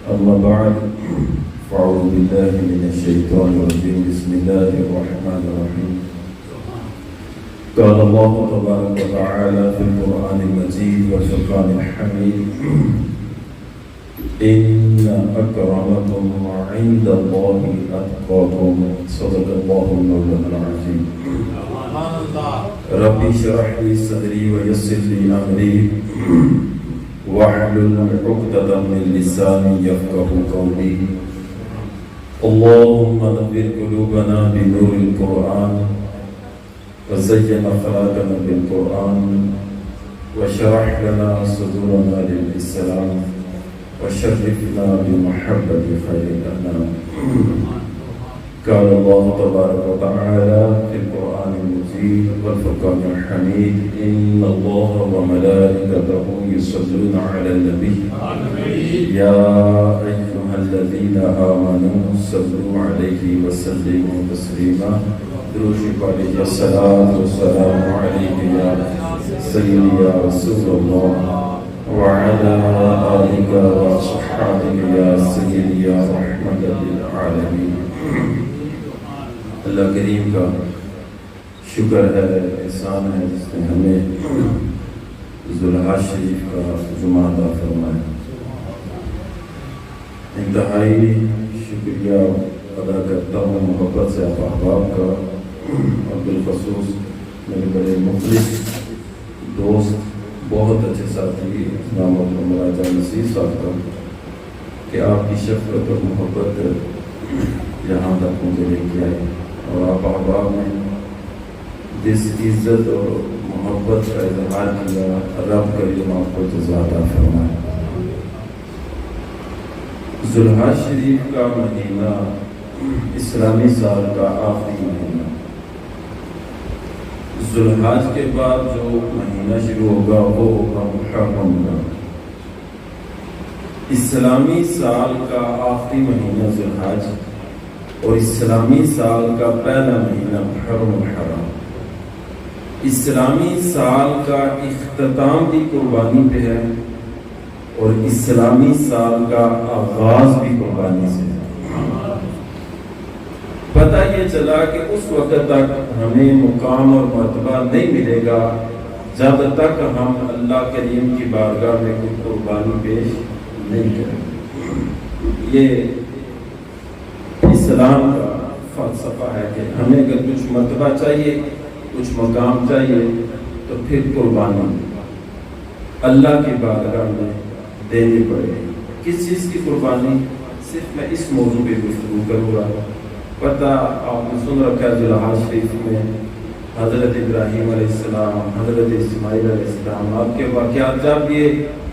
أما بعد فأعوذ بالله من الشيطان الرجيم بسم الله الرحمن الرحيم قال الله تبارك وتعالى في القرآن المجيد والفرقان الحميد إن أكرمكم عند الله أتقاكم صدق الله المولى العظيم ربي اشرح لي صدري ويسر لي أمري واحلل عقدة من لساني يفقهوا قولي اللهم نور قلوبنا بنور القرآن وزين أخلاقنا بالقرآن وشرح لنا صدورنا للإسلام وشرفنا بمحبة خير الأنام قال الله تبارك وتعالى في القرآن المجيد والفرقان الحميد إن الله وملائكته يصلون على النبي يا أيها الذين آمنوا صلوا عليه وسلموا تسليما درود عليه الصلاة والسلام عليك يا سيدي يا رسول الله وعلى آلك وصحبك يا سيدي يا رحمة للعالمين اللہ کریم کا شکر ہے، احسان ہے جس نے ہمیں ذوالحج شریف کا جمعہ عطا فرمایا۔ انتہائی شکریہ ادا کرتا ہوں محبت سے آپ احباب کا اور بالخصوص میرے بڑے مخلص دوست بہت اچھے ساتھی نام راجہ نصیر صاحب کا کہ آپ کی شفقت اور محبت یہاں تک مجھے لے کے آئے اور آپ احباب نے جس عزت اور محبت کا اظہار کیا رب کریم آپ کو جزا عطا فرمائے۔ ذوالحج شریف کا مہینہ اسلامی سال کا آخری مہینہ، ذوالحج کے بعد جو مہینہ شروع ہوگا وہ ہوگا محرم کا۔ اسلامی سال کا آخری مہینہ ذوالحج اور اسلامی سال کا پہلا مہینہ محرم الحرام۔ اسلامی سال کا اختتام بھی قربانی پہ ہے اور اسلامی سال کا آغاز بھی قربانی سے ہے۔ پتہ یہ چلا کہ اس وقت تک ہمیں مقام اور مرتبہ نہیں ملے گا جب تک ہم اللہ کریم کی بارگاہ میں کوئی قربانی پیش نہیں کریں۔ یہ اسلام کا فلسفہ ہے کہ ہمیں اگر کچھ مرتبہ چاہیے، کچھ مقام چاہیے تو پھر قربانی اللہ کی بارگاہ میں دینی پڑے گی۔ کس چیز کی قربانی؟ صرف میں اس موضوع پہ گفتگو کروں گا۔ پتہ آپ نے سن رکھا ہے ذوالحج شریف میں حضرت ابراہیم علیہ السلام، حضرت اسماعیل علیہ السلام، آپ کے واقعات جب یہ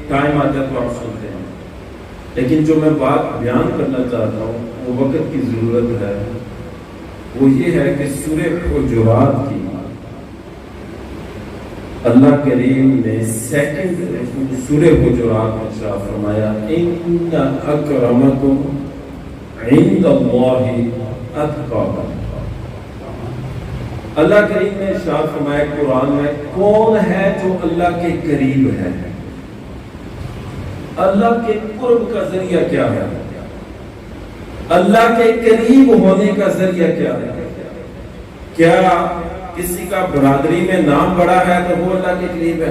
ٹائم آتا ہے تو آپ سنتے ہیں، لیکن جو میں بات بیان کرنا چاہتا ہوں وہ وقت کی ضرورت ہے، وہ یہ ہے کہ سورہ حجرات کی اللہ کریم نے سیکنڈ سورہ حجرات میں ارشاد فرمایا ان اکرمکم عند اللہ اتقاکم۔ اللہ کریم نے ارشاد فرمایا قرآن میں کون ہے جو اللہ کے قریب ہے؟ اللہ کے قرب کا ذریعہ کیا ہے؟ اللہ کے قریب ہونے کا ذریعہ کیا ہے؟ کیا کسی کا برادری میں نام بڑا ہے تو وہ اللہ کے قریب ہے؟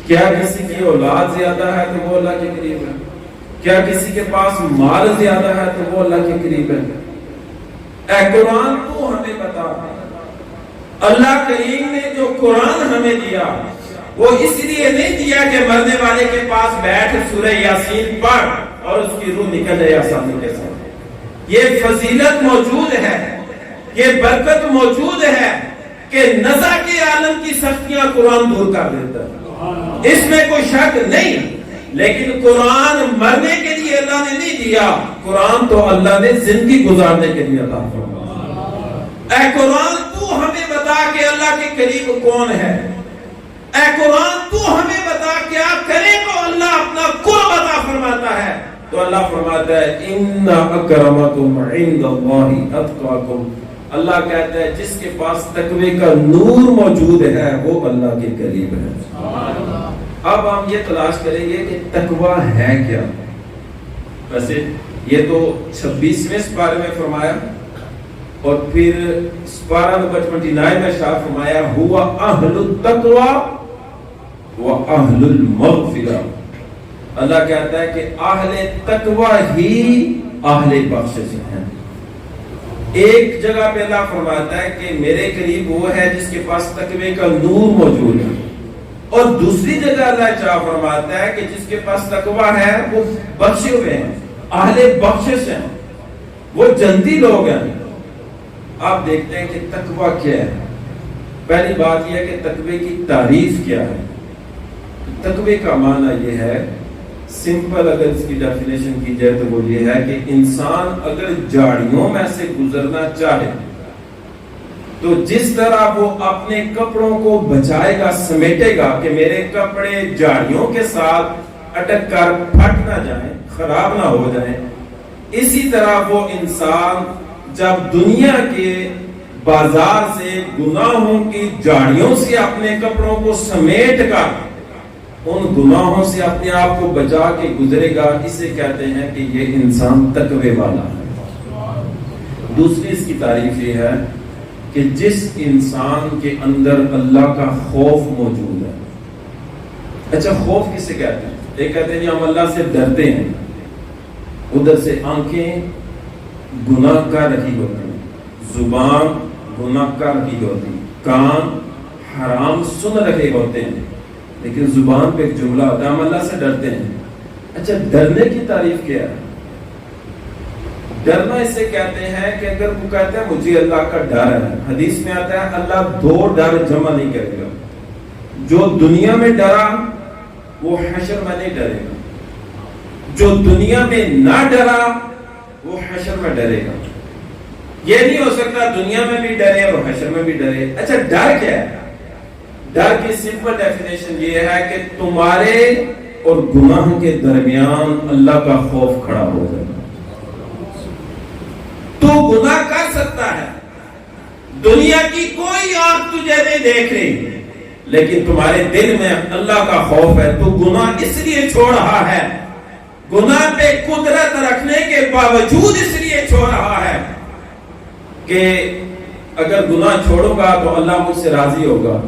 کیا کسی کی اولاد زیادہ ہے تو وہ اللہ کے قریب ہے؟ کیا کسی کے پاس مال زیادہ ہے تو وہ اللہ کے قریب ہے؟ اے قرآن تو ہمیں بتا، اللہ کریم نے جو قرآن ہمیں دیا وہ اس لیے نہیں دیا کہ مرنے والے کے پاس بیٹھ سورہ یاسین پڑھ اور اس کی روح نکل جائے آسانی کے ساتھ۔ یہ فضیلت موجود ہے، یہ برکت موجود ہے کہ نزع کے عالم کی سختیاں قرآن دور کر دیتا ہے، اس میں کوئی شک نہیں۔ لیکن قرآن مرنے کے لیے اللہ نے نہیں دیا، قرآن تو اللہ نے زندگی گزارنے کے لیے عطا فرمایا۔ اے قرآن تو ہمیں بتا کہ اللہ کے قریب کون ہے؟ اے قرآن تو ہمیں بتا کیا کرے تو اللہ اپنا قرب عطا فرماتا ہے؟ تو اللہ فرماتا ہے ان اکرمکم عند اللہ اتقاکم۔ اللہ کہتا ہے جس کے پاس تقوی کا نور موجود ہے وہ اللہ کے قریب ہے۔ اب ہم یہ تلاش کریں گے کہ تقوی ہے کیا؟ ویسے یہ تو 26ویں سپارے میں فرمایا، اور پھر سپارہ نمبر 29 میں شاہ فرمایا ہوا اہل التقوی و اہل المغفرہ۔ اللہ کہتا ہے کہ اہل تقوی ہی اہل بخشش ہیں۔ ایک جگہ پہ اللہ فرماتا ہے کہ میرے قریب وہ ہے جس کے پاس تقوی کا نور موجود ہے، اور دوسری جگہ اللہ چاہ فرماتا ہے کہ جس کے پاس تقوی ہے وہ بخشے ہوئے ہیں، اہل بخشش ہیں، وہ جنتی لوگ ہیں۔ آپ دیکھتے ہیں کہ تقوی کیا ہے۔ پہلی بات یہ ہے کہ تقوی کی تعریف کیا ہے۔ تقوی کا معنی یہ ہے، سمپل اگر اس کی ڈیفینیشن کی جائے تو وہ یہ ہے کہ انسان اگر جھاڑیوں میں سے گزرنا چاہے تو جس طرح وہ اپنے کپڑوں کو بچائے گا، سمیٹے گا کہ میرے کپڑے جھاڑیوں کے ساتھ اٹک کر پھٹ نہ جائیں، خراب نہ ہو جائیں، اسی طرح وہ انسان جب دنیا کے بازار سے گناہوں کی جھاڑیوں سے اپنے کپڑوں کو سمیٹ کر ان گناہوں سے اپنے آپ کو بچا کے گزرے گا، اسے کہتے ہیں کہ یہ انسان تقوی والا ہے۔ دوسری اس کی تعریف یہ ہے کہ جس انسان کے اندر اللہ کا خوف موجود ہے۔ اچھا، خوف کسے کہتے ہیں؟ ایک کہتے ہیں ہم اللہ سے ڈرتے ہیں، ادھر سے آنکھیں گناہ کر رہی ہوتی ہیں، زبان گناہ کر رہی ہوتی، کان حرام سن رہے ہوتے ہیں، لیکن زبان پہ ایک جملہ ہوتا ہے ہم اللہ سے ڈرتے ہیں۔ اچھا، ڈرنے کی تعریف کیا ہے؟ ڈرنا اسے کہتے ہیں کہ اگر وہ کہتا ہے مجھے اللہ کا ڈر ہے، حدیث میں آتا ہے اللہ دو ڈر جمع نہیں کرے گا، جو دنیا میں ڈرا وہ حشر میں نہیں ڈرے گا، جو دنیا میں نہ ڈرا وہ حشر میں ڈرے گا۔ یہ نہیں ہو سکتا دنیا میں بھی ڈرے اور حشر میں بھی ڈرے۔ اچھا، ڈر کیا ہے؟ ڈر کی سمپل ڈیفینیشن یہ ہے کہ تمہارے اور گناہ کے درمیان اللہ کا خوف کھڑا ہو جائے۔ تو گناہ کر سکتا ہے، دنیا کی کوئی آنکھ تجھے نہیں دیکھ رہی، لیکن تمہارے دل میں اللہ کا خوف ہے، تو گناہ اس لیے چھوڑ رہا ہے، گناہ پہ قدرت رکھنے کے باوجود اس لیے چھوڑ رہا ہے کہ اگر گناہ چھوڑوں گا تو اللہ مجھ سے راضی ہوگا۔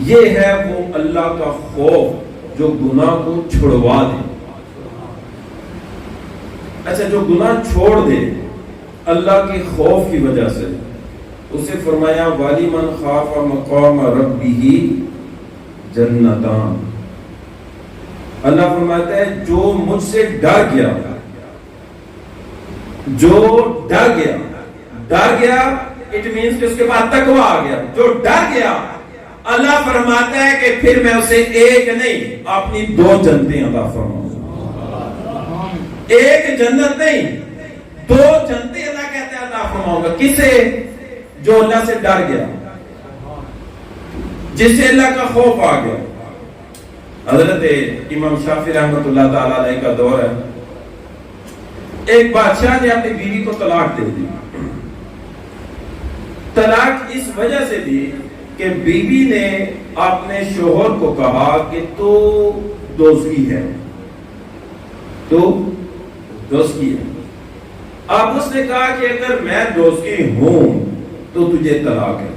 یہ ہے وہ اللہ کا خوف جو گناہ کو چھڑوا دے۔ اچھا، جو گناہ چھوڑ دے اللہ کے خوف کی وجہ سے، اسے فرمایا والی من خاف مقام ربہ جنتان۔ اللہ فرماتا ہے جو مجھ سے ڈر گیا، جو ڈر گیا اٹ مینس کہ اس کے بعد تقوی آ گیا، جو ڈر گیا اللہ فرماتا ہے کہ پھر میں اسے ایک نہیں اپنی دو جنتیں عطا فرماؤں گا۔ ایک جنت نہیں، دو جنتیں اللہ کہتے ہیں عطا فرماؤں گا۔ کسے؟ جو اللہ سے ڈر گیا، جس سے اللہ کا خوف آ گیا۔ حضرت امام شافعی رحمۃ اللہ تعالی علیہ کا دور ہے، ایک بادشاہ نے اپنی بیوی کو طلاق دے دی۔ طلاق اس وجہ سے دی کہ بیوی نے اپنے شوہر کو کہا کہ تو دوزخی ہے، تو دوزخی ہے۔ اب اس نے کہا کہ اگر میں دوزخی ہوں تو تجھے طلاق ہے۔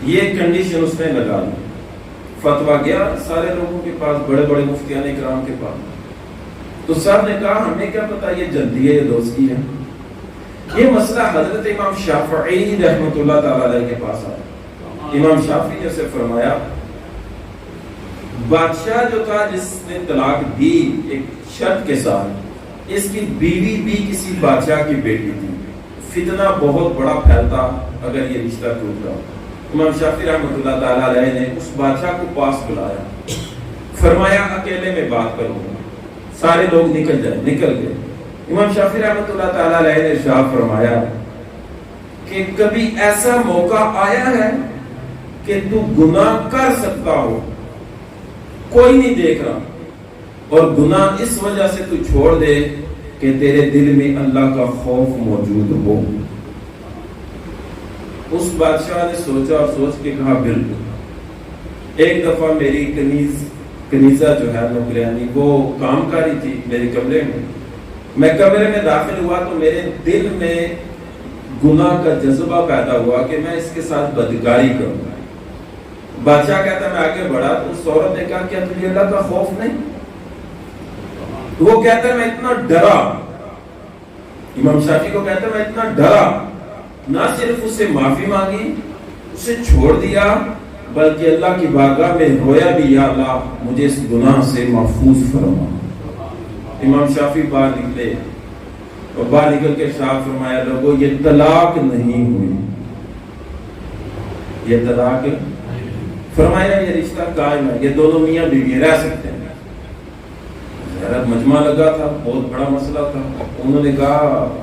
یہ کنڈیشن اس نے لگا دی۔ فتویٰ گیا سارے لوگوں کے پاس، بڑے بڑے مفتیان اکرام کے پاس، تو سب نے کہا ہمیں کیا پتا یہ جنتی ہے یہ دوزخی ہے۔ یہ مسئلہ حضرت امام شافعی رحمۃ اللہ تعالی علیہ کے پاس آیا۔ امام شافعی نے اسے فرمایا بادشاہ جو تھا جس نے طلاق دی ایک شرط کے ساتھ، اس کی بیوی بھی کسی بادشاہ کی بیٹی تھی، فتنہ بہت بڑا پھیلتا اگر یہ رشتہ ٹوٹتا۔ امام شافعی رحمۃ اللہ تعالی علیہ نے اس بادشاہ کو پاس بلایا، فرمایا اکیلے میں بات کروں گا، سارے لوگ نکل جائیں۔ نکل گئے۔ امام شافعی رحمۃ اللہ تعالی علیہ نے ارشاد فرمایا کہ کبھی ایسا موقع آیا ہے کہ تو گناہ کر سکتا ہو، کوئی نہیں دیکھ رہا، اور گناہ اس وجہ سے تو چھوڑ دے کہ تیرے دل میں اللہ کا خوف موجود ہو۔ اس بادشاہ نے سوچا اور سوچ کے کہا بالکل۔ ایک دفعہ میری کنیزہ جو ہے نوکریانی وہ کام کاری تھی میرے کمرے میں کمرے میں داخل ہوا تو میرے دل میں گناہ کا جذبہ پیدا ہوا کہ میں اس کے ساتھ بدکاری کروں. بادشاہ کہتا میں آگے بڑھا تو اس عورت نے کہا کیا تجھے اللہ کا خوف نہیں؟ وہ کہتا ہے میں اتنا ڈرا. امام شافعی کو کہتا ہے میں اتنا ڈرا, نہ صرف اسے معافی مانگی, اسے چھوڑ دیا, بلکہ اللہ کی بارگاہ میں رویا بھی, یا اللہ مجھے اس گناہ سے محفوظ فرما. امام شافعی باہر نکلے اور باہر نکل کے ارشاد فرمایا لوگوں یہ طلاق نہیں ہوئی, یہ طلاق, فرمایا یہ رشتہ قائم ہے, یہ دونوں میاں بیوی رہ سکتے ہیں. حیرت مجمع لگا تھا, بہت بڑا مسئلہ تھا. انہوں نے کہا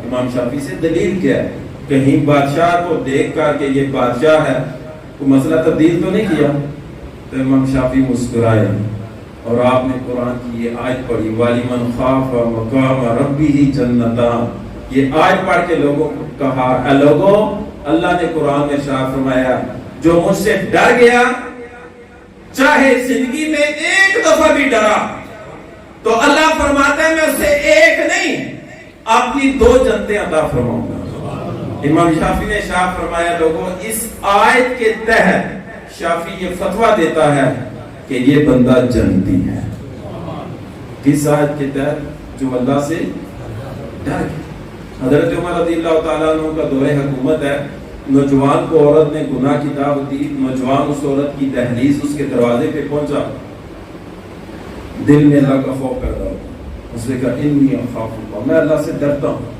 امام شافعی سے دلیل کیا ہے؟ کہیں بادشاہ کو دیکھ کر کہ یہ بادشاہ ہے کوئی مسئلہ تبدیل تو نہیں کیا؟ تو امام شافعی مسکرائے اور آپ نے قرآن کی یہ آیت پڑھی وَلِمَنْ خَافَ مَقَامَ رَبِّهِ جَنَّتَانِ. یہ آیت پڑھ کے لوگوں کو کہا اے لوگوں, اللہ نے قرآن میں ارشاد فرمایا جو مجھ سے ڈر گیا, چاہے زندگی میں ایک دفعہ بھی ڈرا, تو اللہ فرماتا ہے میں اسے ایک نہیں اپنی 2 جنتیں عطا فرماؤں گا. امام شافعی نے ارشاد فرمایا لوگوں اس آیت کے تحت شافعی یہ فتویٰ دیتا ہے کہ یہ بندہ جنتی ہے. کس آیت کے تحت؟ جو اللہ سے ڈر گیا. حضرت عمر رضی اللہ تعالیٰ عنہ کا دور حکومت ہے, نوجوان کو عورت نے گناہ کی دعوت دی, نوجوان اس عورت کی دہلیز اس کے دروازے پہ پہنچا, دل میں اللہ کا خوف پیدا ہوا. اس نے کہا انی اخاف اللہ, میں اللہ سے ڈرتا ہوں.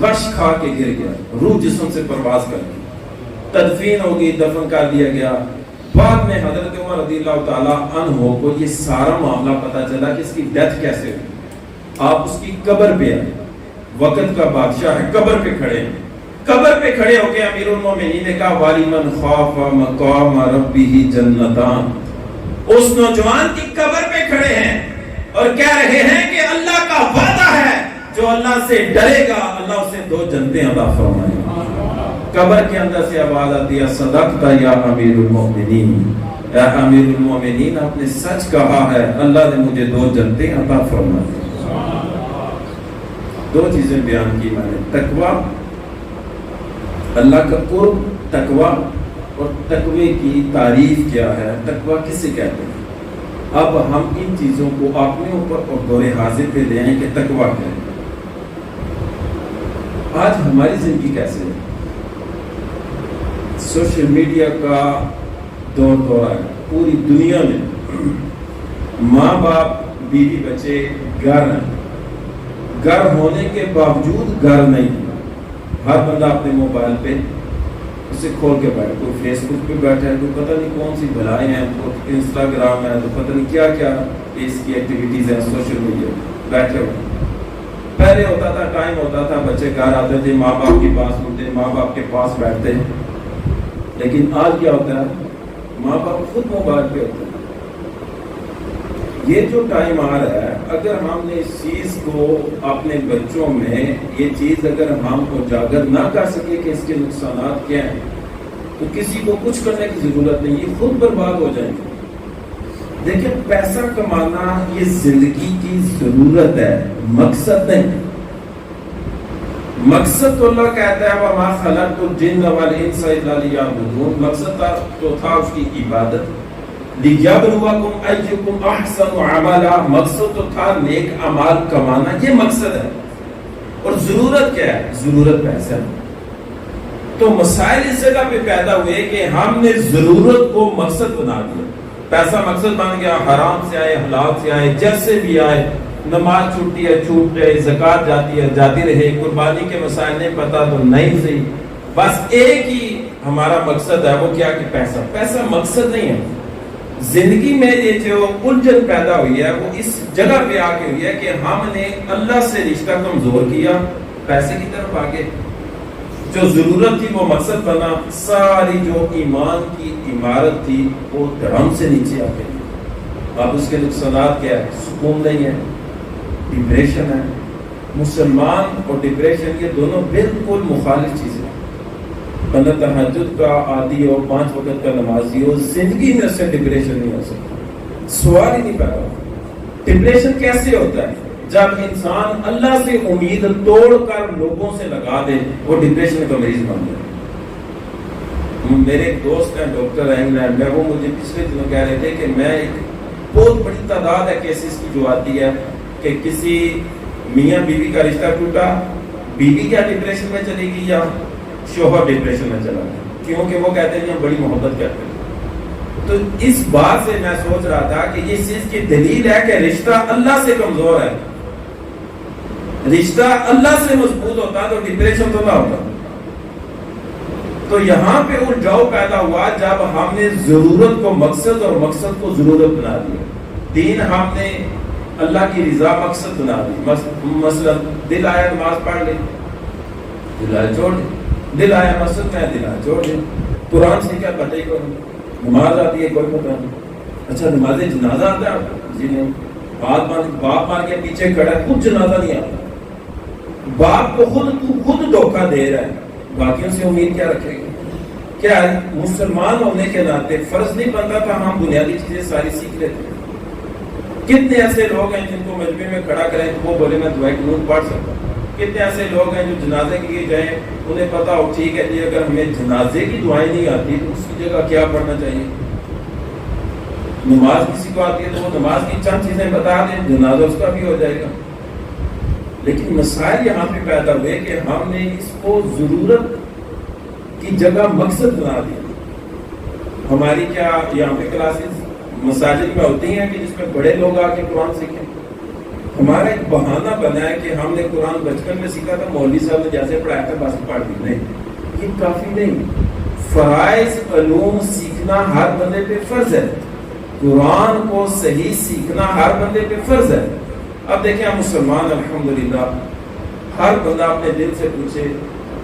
غش کھا کے گر گیا, روح جسم سے پرواز کر گئی, تدفین ہو گئی, دفن کر دیا گیا. بعد میں حضرت عمر رضی اللہ تعالیٰ عنہ کو یہ سارا معاملہ پتا چلا کہ اس کی ڈیتھ کیسے ہوئی. آپ اس کی قبر پہ آئے, وقت کا بادشاہ ہے, قبر پہ کھڑے ہیں. قبر پہ کھڑے ہو کے امیر المومنین نے کہا وَلِمَنْ خَافَ مَقَامَ رَبِّهِ جَنَّتَانِ. اس نوجوان کی قبر پہ کھڑے ہیں اور کہہ رہے ہیں کہ اللہ کا وعدہ ہے جو اللہ سے ڈرے گا اللہ اسے 2 جنتیں عطا فرمائے گا. قبر کے اندر سے آواز آتی ہے صدقت یا امیر المومنین, اے امیر المومنین آپ نے سچ کہا ہے, اللہ نے مجھے 2 جنتیں عطا فرمائے. 2 چیزیں بیان کی میں نے, تقوی, اللہ کا قرب, تقوی, اور تقوی کی تعریف کیا ہے, تقوی کسے کہتے ہیں. اب ہم ان چیزوں کو اپنے اوپر اور دور حاضر پہ لے آئیں کہ تقوی کیا ہے. آج ہماری زندگی کیسے ہے؟ سوشل میڈیا کا دور ہے پوری دنیا میں. ماں باپ بیوی بچے گھر ہیں, گھر ہونے کے باوجود گھر نہیں. ہر بندہ اپنے موبائل پہ اسے کھول کے بیٹھے, کوئی فیس بک پہ بیٹھا ہے, کوئی پتہ نہیں کون سی بلائیں ہیں, انسٹاگرام ہے, تو پتہ نہیں کیا کیا اس کی ایکٹیویٹیز ہیں سوشل میڈیا بیٹھے ہوئے. پہلے ہوتا تھا, ٹائم ہوتا تھا, بچے گھر آتے تھے, ماں باپ کے پاس ہوتے, ماں باپ کے پاس بیٹھتے. لیکن آج کیا ہوتا ہے, ماں باپ خود موبائل پہ ہوتے ہیں. یہ جو ٹائم آ رہا ہے, اگر ہم نے اس چیز کو اپنے بچوں میں یہ چیز اگر ہم اجاگر نہ کر سکے کہ اس کے نقصانات کیا ہیں, تو کسی کو کچھ کرنے کی ضرورت نہیں, یہ خود برباد ہو جائیں گے. دیکھیں پیسہ کمانا یہ زندگی کی ضرورت ہے, مقصد نہیں. مقصد تو اللہ کہتا ہے وَمَا خَلَقْتُ الْجِنَّ وَالْإِنسَ إِلَّا لِيَعْبُدُونَ, مقصد تو تھا اس کی عبادت. لِيَبْلُوَكُمْ أَيُّكُمْ أَحْسَنُ عَمَلًا, مقصد تو تھا نیک اعمال کمانا, یہ مقصد ہے. اور ضرورت کیا ہے؟ ضرورت پیسہ ہے. تو مسائل اس جگہ پہ پیدا ہوئے کہ ہم نے ضرورت کو مقصد بنا دیا. پیسہ مقصد بن گیا, حرام سے آئے, حلال سے آئے, جیسے بھی آئے, نماز چھوٹتی ہے چھوٹ رہے, زکوٰۃ جاتی ہے جاتی رہے, قربانی کے مسائل نہیں پتا تو نہیں صحیح. بس ایک ہی ہمارا مقصد ہے, وہ کیا کہ پیسہ. پیسہ مقصد نہیں ہے. زندگی میں یہ جو الجھن پیدا ہوئی ہے وہ اس جگہ پہ آ کے ہوئی ہے کہ ہم نے اللہ سے رشتہ کمزور کیا, پیسے کی طرف آگے. جو ضرورت تھی وہ مقصد بنا, ساری جو ایمان کی عمارت تھی وہ دھڑم سے نیچے آ گئی. اب اس کے نقصانات کیا ہے؟ سکون نہیں ہے, ڈپریشن ہے. مسلمان اور ڈپریشن یہ دونوں بالکل مخالف چیزیں. بندہ تہجد کا عادی ہو, 5 وقت کا نمازی ہو, زندگی میں اس سے ڈپریشن نہیں ہو سکتا. سوال ہی نہیں پیدا ہوتا۔ ڈپریشن کیسے ہوتا ہے؟ جب انسان اللہ سے امید توڑ کر لوگوں سے لگا دے، وہ ڈپریشن کا مریض بن جائے۔ میرے ایک دوست ہیں ڈاکٹر انگلینڈ میں، وہ مجھے پچھلے دنوں کہہ رہے تھے کہ میں ایک بہت بڑی تعداد ہے کیسز کی جو آتی ہے کہ کسی میاں بیوی کا رشتہ ٹوٹا، بیوی کیا ڈپریشن میں چلی گئی یا شوہر ڈپریشن میں چلا گیا، کیونکہ وہ کہتے ہیں ہم بڑی محبت کرتے ہیں۔ تو اس بات سے میں سوچ رہا تھا کہ یہ چیز کی دلیل ہے کہ رشتہ اللہ سے کمزور ہے۔ رشتہ اللہ سے مضبوط ہوتا تو ڈپریشن تو نہ ہوتا۔ تو یہاں پہ الجھاؤ پیدا ہوا جب ہم نے ضرورت کو مقصد اور مقصد کو ضرورت بنا دیا۔ دین ہم نے اللہ کی رضا مقصد بنا دی۔ مثلا دل آیا نماز پڑھ لے، دل آیا چھوڑ دے، دل آیا مسجد میں، دل آیا چھوڑ دے، قرآن سیکھا پتہ ہی کوئی نہیں، نماز آتی ہے کوئی پتہ نہیں، اچھا نماز جنازہ آتا ہے جی نہیں، باپ مار کے پیچھے کھڑا ہے، خود جنازہ نہیں آتا، باپ کو خود دھوکہ دے رہا ہے، باقیوں سے امید کیا رکھے گا؟ کیا مسلمان ہونے کے ناطے فرض نہیں بنتا تھا ہم بنیادی چیزیں ساری سیکھ لیتے ہیں؟ کتنے ایسے لوگ ہیں جن کو مجمع میں کھڑا کریں تو وہ بولے میں دعائے قنوت پڑھ سکتا ہوں، کتنے ایسے لوگ ہیں جو جنازے کے لیے جائیں انہیں پتا ہو ٹھیک ہے جی اگر ہمیں جنازے کی دعائیں نہیں آتی تو اس کی جگہ کیا پڑھنا چاہیے، نماز کسی کو آتی ہے تو وہ نماز کی چند چیزیں بتا دیں، جنازہ اس کا بھی ہو جائے گا۔ لیکن مسائل یہاں پہ پیدا ہوئے کہ ہم نے اس کو ضرورت کی جگہ مقصد بنا دیا۔ ہماری کیا یہاں پہ کلاسز مساجد میں ہوتی ہیں کہ جس میں بڑے لوگ آ کے قرآن سیکھیں؟ ہمارا ایک بہانہ بنا ہے کہ ہم نے قرآن بچپن میں سیکھا تھا، مولوی صاحب نے جیسے پڑھایا تھا بس پڑھ دی، نہیں، یہ کافی نہیں۔ فرائض علوم سیکھنا ہر بندے پہ فرض ہے، قرآن کو صحیح سیکھنا ہر بندے پہ فرض ہے۔ اب دیکھیں ہم مسلمان الحمدللہ، ہر بندہ اپنے دل سے پوچھے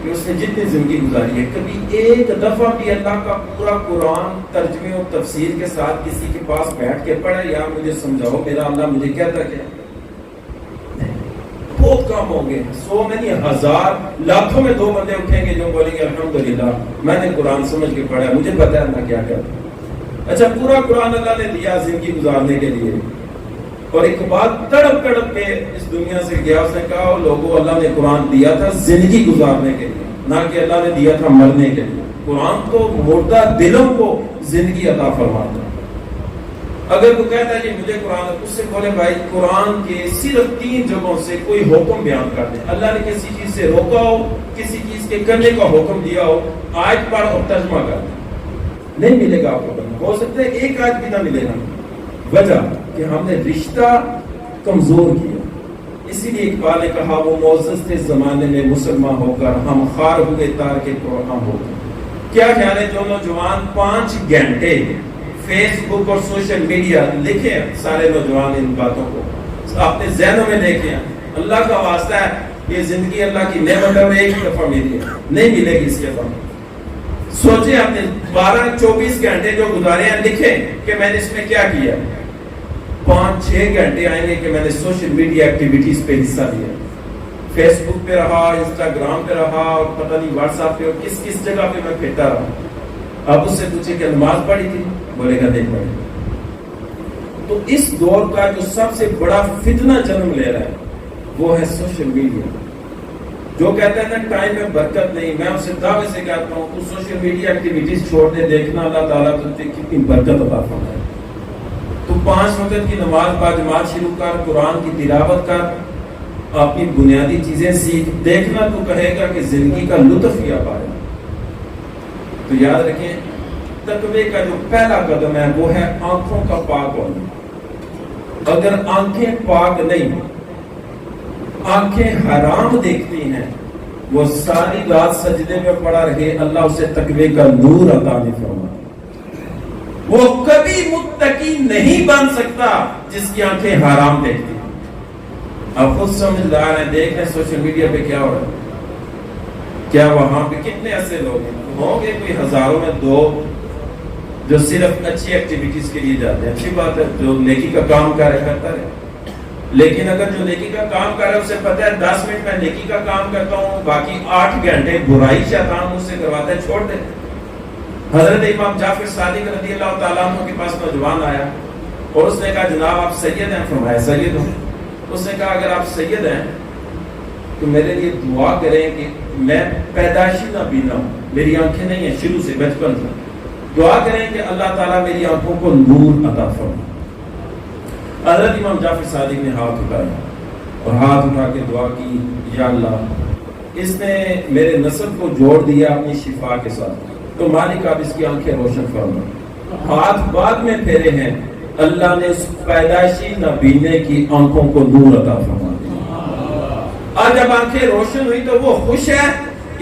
کہ اس نے جتنی زندگی گزاری ہے کبھی ایک دفعہ بھی اللہ کا پورا قرآن ترجمے اور تفسیر کے ساتھ کسی کے پاس بیٹھ کے پڑھے یا مجھے سمجھاؤ میرا اللہ مجھے کہتا کیا؟ بہت کم ہوں گے، 100 میں نہیں 1000 لاکھوں میں 2 بندے اٹھیں گے جو بولیں گے الحمدللہ میں نے قرآن سمجھ کے پڑھا، مجھے پتا ہے اللہ کیا کرتا۔ اچھا پورا قرآن اللہ نے دیا زندگی گزارنے کے لیے، اور ایک بات تڑپ تڑپ کے اس دنیا سے گیا، اس نے کہا لوگوں اللہ نے قرآن دیا تھا زندگی گزارنے کے لیے، نہ کہ اللہ نے دیا تھا مرنے کے لیے۔ قرآن تو مردہ دلوں کو زندگی عطا فرماتا ہے۔ اگر تو کہتا ہے کہ مجھے قرآن، اس سے بولے بھائی قرآن کے صرف 3 جگہوں سے کوئی حکم بیان کر دے، اللہ نے کسی چیز سے روکا ہو، کسی چیز کے کرنے کا حکم دیا ہو، آیت پڑھ اور ترجمہ کر دے، نہیں ملے گا آپ کو۔ ہو سکتا ہے ایک آیت بھی نہ ملے گا، وجہ کہ ہم نے رشتہ کمزور کیا۔ اسی لیے اقبال نے کہا وہ معزز تھے زمانے میں مسلمان ہو کر، ہم خار ہوئے تار کے قرآن ہو کر۔ کیا خیال ہے جو نوجوان 5 گھنٹے فیس بک اور سوشل میڈیا لکھیں، سارے نوجوان ان باتوں کو اپنے ذہنوں میں دیکھیں، اللہ کا واسطہ ہے یہ زندگی اللہ کی نعمت ہے، ایک دفعہ ملی ہے، نہیں ملے گی اس کے بعد۔ سوچیں اپنے 12-24 گھنٹے جو گزارے ہیں لکھیں کہ میں نے اس میں کیا کیا۔ 5-6 گھنٹے آئیں گے کہ میں نے سوشل میڈیا ایکٹیویٹیز پہ حصہ لیا، فیس بک پہ رہا، انسٹاگرام پہ رہا، اور پتہ نہیں واٹس ایپ پہ، اور کس جگہ پہ میں پھرتا رہا۔ اب اس سے پوچھے کہ نماز پڑھی تھی، بولے گا نہیں پڑھی۔ تو اس دور کا جو سب سے بڑا فتنہ جنم لے رہا ہے وہ ہے سوشل میڈیا۔ جو کہتا ہے نا ٹائم میں برکت نہیں، میں اسے دعوے سے کہتا ہوں تو سوشل میڈیا ایکٹیویٹیز چھوڑ دے، دیکھنا اللہ تعالیٰ تجھے کتنی برکت عطا فرمائے۔ تو 5 وقت کی نماز باجماعت شروع کر، قرآن کی تلاوت کر، اپنی بنیادی چیزیں سیکھ، دیکھنا تو کہے گا کہ زندگی کا لطف کیا پائے۔ تو یاد رکھیں تقوی کا جو پہلا قدم ہے وہ ہے آنکھوں کا پاک ہونا۔ اگر آنکھیں پاک نہیں، آنکھیں حرام دیکھتی ہیں، وہ ساری رات سجدے میں پڑا رہے، اللہ اسے تقوی کا نور عطا نہیں فرماتا۔ وہ کبھی متقی نہیں بن سکتا جس کی آنکھیں حرام دیکھتی ہیں۔ اب خود سمجھدار ہیں، دیکھ رہے سوشل میڈیا پہ کیا ہو رہا ہے، کیا وہاں پہ کتنے ایسے لوگ ہیں، ہوں گے کوئی ہزاروں میں 2 جو صرف اچھی ایکٹیویٹیز کے لیے جاتے ہیں۔ اچھی بات ہے، جو نیکی کا کام کر رہے کرتا رہے، لیکن اگر جو نیکی کا کام کر رہا ہے اسے پتہ ہے 10 منٹ میں نیکی کا کام کرتا ہوں، باقی 8 گھنٹے برائی شیطان مجھ سے کرواتا ہے، چھوڑ دے۔ حضرت امام جعفر صادق رضی اللہ تعالیٰ عنہ کے پاس نوجوان آیا، اور اس نے کہا جناب آپ سید ہیں؟ فرمایا سید ہوں۔ اس نے کہا اگر آپ سید ہیں تو میرے لیے دعا کریں کہ میں پیدائشی نابینا ہوں، میری آنکھیں نہیں ہیں شروع سے، بچپن سے، دعا کریں کہ اللہ تعالیٰ میری آنکھوں کو نور عطا فرمائے۔ حضرت امام جعفر صادق نے ہاتھ اٹھایا اور ہاتھ اٹھا کے دعا کی، یا اللہ اس نے میرے نسب کو جوڑ دیا اپنی شفا کے ساتھ، تو مالک آپ اس کی آنکھیں روشن فرمائے۔ ہاتھ بعد میں پھیرے ہیں، اللہ نے اس پیدائشی نابینے کی آنکھوں کو نور عطا فرما دیا۔ آج جب آنکھیں روشن ہوئی تو وہ خوش ہے،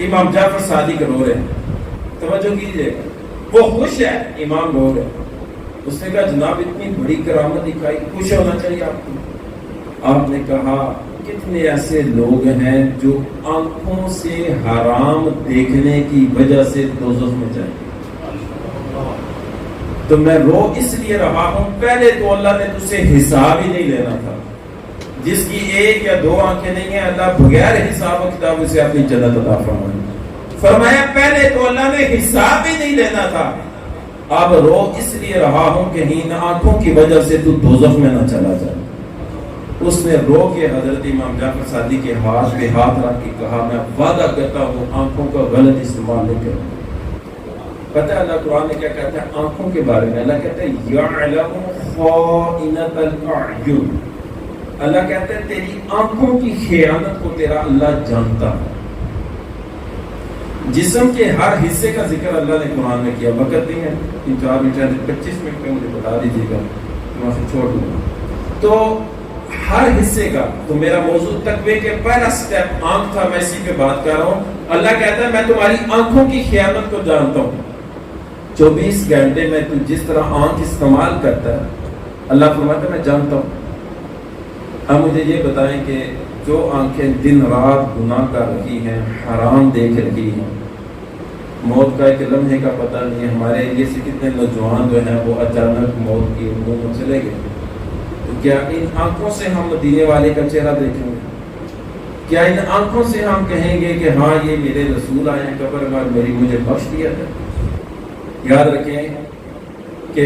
امام جعفر صادق رو رہے ہیں، توجہ کیجئے، وہ خوش ہے، امام رو رہے ہیں۔ اس نے کہا جناب اتنی بڑی کرامت دکھائی، خوش ہونا چاہیے آپ کو۔ آپ نے کہا کتنے ایسے لوگ ہیں جو آنکھوں سے حرام دیکھنے کی وجہ سے دوزخ میں جائیں گے، تو میں رو اس لیے رہا ہوں، پہلے تو اللہ نے تجھ سے حساب ہی نہیں لینا تھا، جس کی ایک یا دو آنکھیں نہیں ہیں اللہ بغیر حساب و کتاب اسے اپنی جنت عطا فرمائے۔ فرمایا پہلے تو اللہ نے حساب ہی نہیں لینا تھا، اب رو اس لیے رہا ہوں کہ ان آنکھوں کی وجہ سے تو دوزخ میں نہ چلا جائے۔ اس نے رو کے حضرت امام جعفر صادق کے ہاتھ پہ ہاتھ رکھ کے کہا میں وعدہ کرتا ہوں آنکھوں کا غلط استعمال نہیں کروں۔ پتہ ہے اللہ قرآن میں کیا کہتا ہے آنکھوں کے بارے میں؟ اللہ کہتا ہے یعلم خائنۃ الاعین، اللہ کہتا ہے تیری آنکھوں کی خیانت کو تیرا اللہ جانتا ہے۔ جسم کے ہر حصے کا ذکر اللہ نے قرآن میں کیا، وقت نہیں ہے، 4 منٹ 25 منٹ میں مجھے بتا دیجیے گا، میں اسے چھوڑ دوں گا۔ تو ہر حصے کا، تو میرا موضوع تقوی کے پہلا سٹیپ آنکھ تھا، میں اسی پہ بات کر رہا ہوں۔ اللہ کہتا ہے میں تمہاری آنکھوں کی خیانت کو جانتا ہوں، 24 گھنٹے میں تو جس طرح آنکھ استعمال کرتا ہے اللہ فرماتا ہے میں جانتا ہوں۔ اب مجھے یہ بتائیں کہ جو آنکھیں دن رات گناہ کر رہی ہیں، حرام دیکھ رہی ہیں، موت کا ایک لمحے کا پتہ نہیں ہے، ہمارے ایریے سے کتنے نوجوان جو ہیں وہ اچانک موت کی اردو میں چلے گئے، تو کیا ان آنکھوں سے ہم مدینے والے کا چہرہ دیکھیں گے؟ کیا ان آنکھوں سے ہم کہیں گے کہ ہاں یہ میرے رسول آئے ہیں قبر میں میری مجھے بخش دیا ہے؟ یاد رکھیں کہ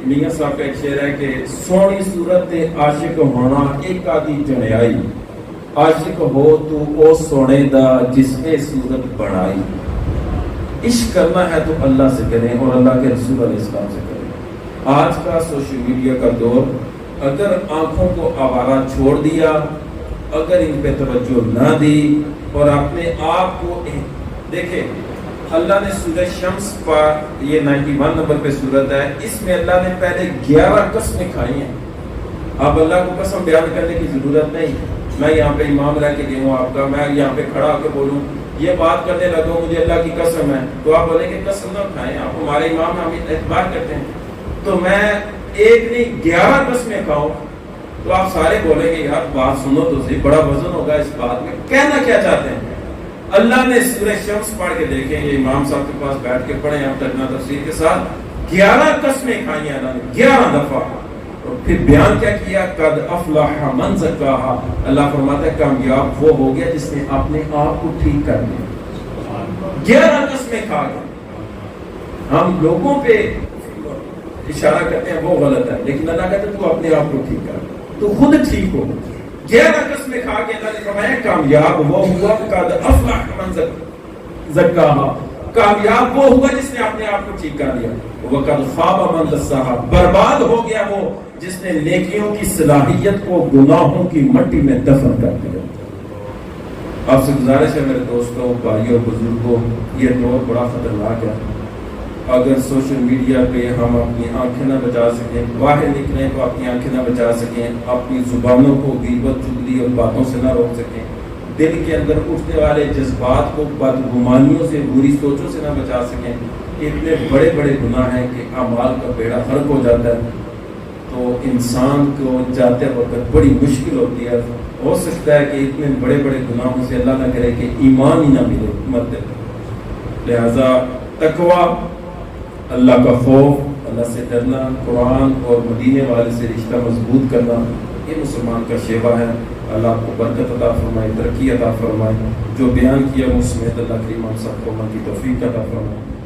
میاں صاحب کا ایک شعر ہے کہ سونی صورت عاشق ہونا ایک آدھی جنیائی، عاشق ہو تو او سونے دا جس نے صورت بڑھائی۔ عشق کرنا ہے تو اللہ سے کریں اور اللہ کے رسول علیہ السلام سے کریں۔ آج کا سوشل میڈیا کا دور، اگر آنکھوں کو آوارہ چھوڑ دیا، اگر ان پہ توجہ نہ دی اور اپنے آپ کو دیکھیں، اللہ نے سورہ شمس پر یہ 91 نمبر پہ سورت ہے، اس میں اللہ نے پہلے 11 قسمیں کھائی ہیں۔ اب اللہ کو قسم بیان کرنے کی ضرورت نہیں، میں یہاں پہ امام رہ کے گیا ہوں آپ کا، میں یہاں پہ کھڑا ہو کے بولوں یہ بات کرنے لگا مجھے اللہ کی قسم ہے، تو آپ بولیں کہ قسم نہ کھائیں، آپ ہمارے امام ہیں، ہم اعتبار کرتے ہیں، تو میں ایک نہیں 11 قسمیں کھاؤں تو آپ سارے بولیں گے یار بات سنو تو صحیح، بڑا وزن ہوگا اس بات میں، کہنا کیا چاہتے ہیں؟ اللہ نے سورہ شمس پڑھ کے دیکھیں، یہ امام صاحب کے پاس بیٹھ کے پڑھیں آپ ترجمہ تفسیر کے ساتھ، 11 قسمیں کھائی ہیں اللہ نے 11 دفعہ، اور پھر بیان کیا کیا قد افلح من زکاہا، اللہ فرماتا ہے کامیاب وہ ہو گیا جس نے اپنے آپ کو ٹھیک کر لیا۔ 11 قسمیں کھا گئے۔ ہم لوگوں پہ اشارہ کرتے ہیں وہ غلط ہے، لیکن اللہ کہتا ہے تو اپنے آپ کو ٹھیک کر، تو خود ٹھیک ہو۔ 11 قسمیں کھا کے اللہ نے فرمایا کامیاب وہ ہوا قد افلح من زکاہا، کامیاب وہ ہوا جس نے اپنے آپ کو ٹھیک کر لیا، وقد خاب من دساہا، برباد ہو گیا وہ جس نے نیکیوں کی صلاحیت کو گناہوں کی مٹی میں دفن کر دیا۔ آپ سے گزارش ہے میرے دوستوں، بھائیوں، بزرگوں، یہ دور بڑا خطرناک ہے۔ اگر سوشل میڈیا پہ ہم اپنی آنکھیں نہ بچا سکیں، باہر نکلیں تو اپنی آنکھیں نہ بچا سکیں، اپنی زبانوں کو غیبت چغلی اور باتوں سے نہ روک سکیں، دل کے اندر اٹھنے والے جذبات کو بدگمانیوں سے، بری سوچوں سے نہ بچا سکیں، اتنے بڑے بڑے گناہ ہیں کہ اعمال کا بیڑا غرق ہو جاتا ہے، تو انسان کو جاتے وقت بڑی مشکل ہوتی ہے۔ ہو سکتا ہے کہ اتنے بڑے بڑے گناہوں سے اللہ نہ کرے کہ ایمان ہی نہ ملے، مت دے۔ لہذا تقویٰ، اللہ کا خوف، اللہ سے ڈرنا، قرآن اور مدینے والے سے رشتہ مضبوط کرنا، یہ مسلمان کا شیوا ہے۔ اللہ آپ کو برکت عطا فرمائے، ترقی عطا فرمائے، جو بیان کیا اس میں اللہ کریم ہم سب کو من کی توفیق عطا فرمائے۔